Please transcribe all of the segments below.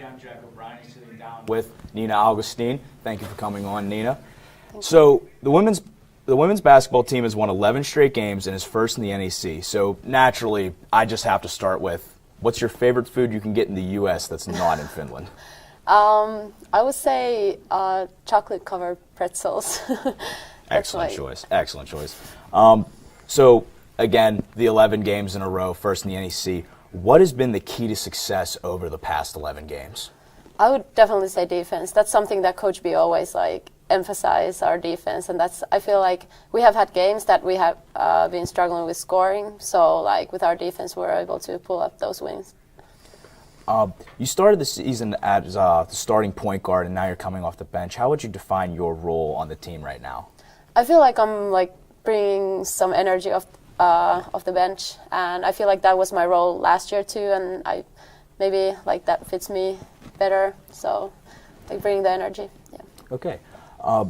everybody. I'm Jack O'Brien, sitting down with Nina Augustin. Thank you for coming on, Nina. So the women's basketball team has won 11 straight games and is first in the NEC. So naturally, I just have to start with, what's your favorite food you can get in the U.S. that's not in Finland? I would say chocolate-covered pretzels. Excellent choice. Excellent choice. So again, the 11 games in a row, first in the NEC. What has been the key to success over the past 11 games? I would definitely say defense. That's something that Coach B always emphasize our defense, and I feel like we have had games that we have been struggling with scoring. So with our defense, we're able to pull up those wins. You started the season as the starting point guard, and now you're coming off the bench. How would you define your role on the team right now? I feel like I'm bringing some energy off the bench, and I feel like that was my role last year too, and maybe that fits me better. So bringing the energy. Yeah. Okay.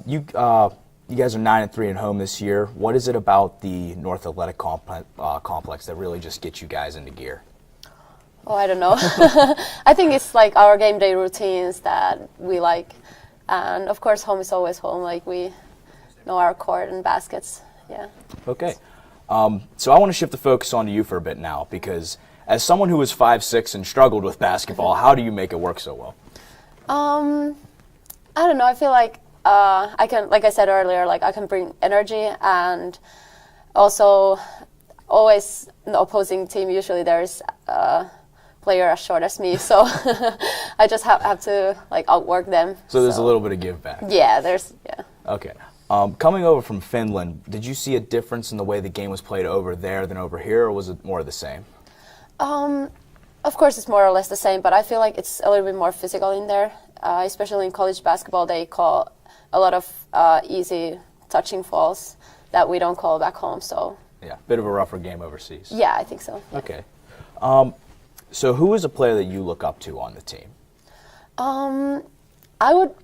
You guys are 9-3 at home this year. What is it about the North Athletic complex that really just gets you guys into gear? Oh, I don't know. I think it's our game day routines that we like, and of course home is always home. We know our court and baskets. Yeah. Okay. So I want to shift the focus onto you for a bit now, because as someone who was 5'6" and struggled with basketball, how do you make it work so well? I don't know. I feel I can, like I said earlier, I can bring energy, and also always in the opposing team, usually there's a player as short as me, so I just have to outwork them. So there's a little bit of give back. Yeah, yeah. Okay. Coming over from Finland, did you see a difference in the way the game was played over there than over here, or was it more of the same? Of course, it's more or less the same, but I feel like it's a little bit more physical in there. Especially in college basketball, they call a lot of easy touching fouls that we don't call back home. So yeah, bit of a rougher game overseas. Yeah, I think so. Yeah. Okay. So who is a player that you look up to on the team? I would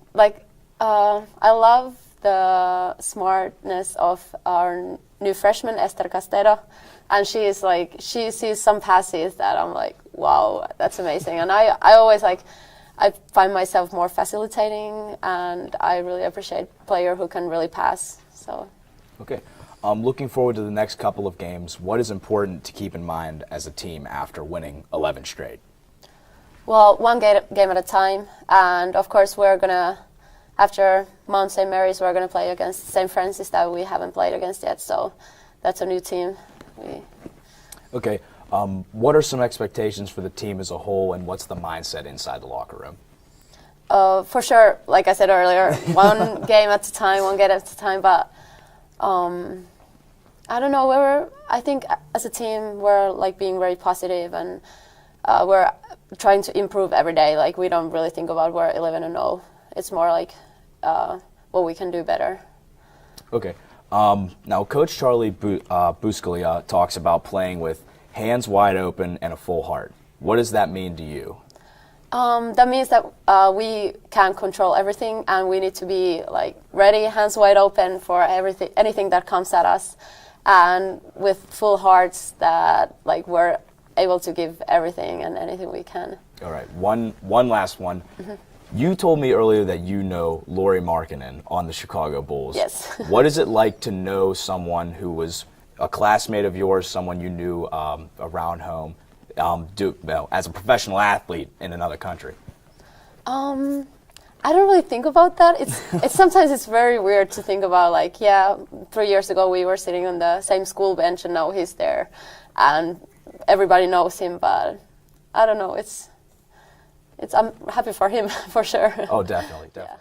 I love the smartness of our new freshman Esther Castero, and she is she sees some passes that I'm wow, that's amazing. And I always I find myself more facilitating, and I really appreciate a player who can really pass. So. Okay. Looking forward to the next couple of games, what is important to keep in mind as a team after winning 11 straight? Well, one game at a time, and of course we're going to, after Mount St. Mary's, we're going to play against St. Francis that we haven't played against yet, so that's a new team. Okay. What are some expectations for the team as a whole, and what's the mindset inside the locker room? For sure, like I said earlier, one game at a time, one game at a time, but I don't know, I think as a team we're being very positive, and we're trying to improve every day. We don't really think about we're 11-0. It's more what we can do better. Okay. Now Coach Charlie Buscalia talks about playing with hands wide open and a full heart. What does that mean to you? That means that we can't control everything, and we need to be ready, hands wide open for anything that comes at us, and with full hearts that we're able to give everything and anything we can. All right, one last one. Mm-hmm. You told me earlier that you know Lauri Markkanen on the Chicago Bulls. Yes. What is it like to know someone who was a classmate of yours, someone you knew around home, as a professional athlete in another country? I don't really think about that. It's sometimes it's very weird to think about 3 years ago we were sitting on the same school bench, and now he's there, and everybody knows him. But I don't know. I'm happy for him for sure. Oh, definitely. Yeah.